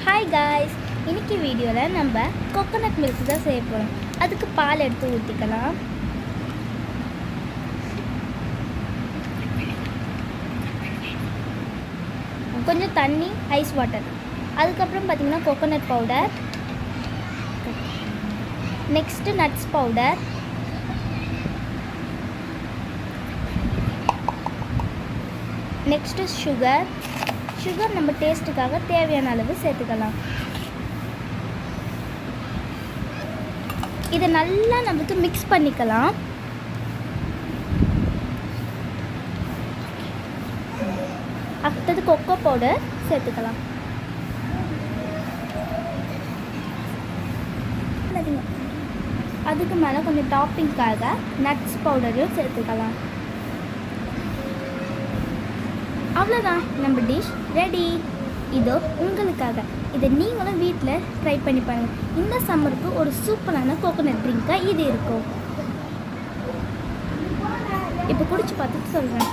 Hi guys, இன்னைக்கு வீடியோவில் நம்ம கோகோனட் மில்க் தான் செய்ய போகிறோம். அதுக்கு பால் எடுத்து ஊற்றிக்கலாம். கொஞ்சம் தண்ணி, ஐஸ் வாட்டர், அதுக்கப்புறம் பார்த்திங்கன்னா coconut powder, next nuts powder, next sugar நம்ம டேஸ்ட்டுக்காக தேவையான அளவு சேர்த்துக்கலாம். இதை நல்லா நமக்கு மிக்ஸ் பண்ணிக்கலாம். அடுத்தது கொக்கோ பவுடர் சேர்த்துக்கலாம். அதுக்கு மேலே கொஞ்சம் டாப்பிங்காக நட்ஸ் பவுடரும் சேர்த்துக்கலாம். அவ்வளோதான், நம்ம டிஷ் ரெடி. இதோ உங்களுக்காக. இதை நீங்களும் வீட்டில் ட்ரை பண்ணி பாருங்கள். இந்த சம்மருக்கு ஒரு சூப்பரான கோகோனட் ட்ரிங்காக இது இருக்கும். இப்போ குடிச்சு பார்த்துட்டு சொல்கிறேன்.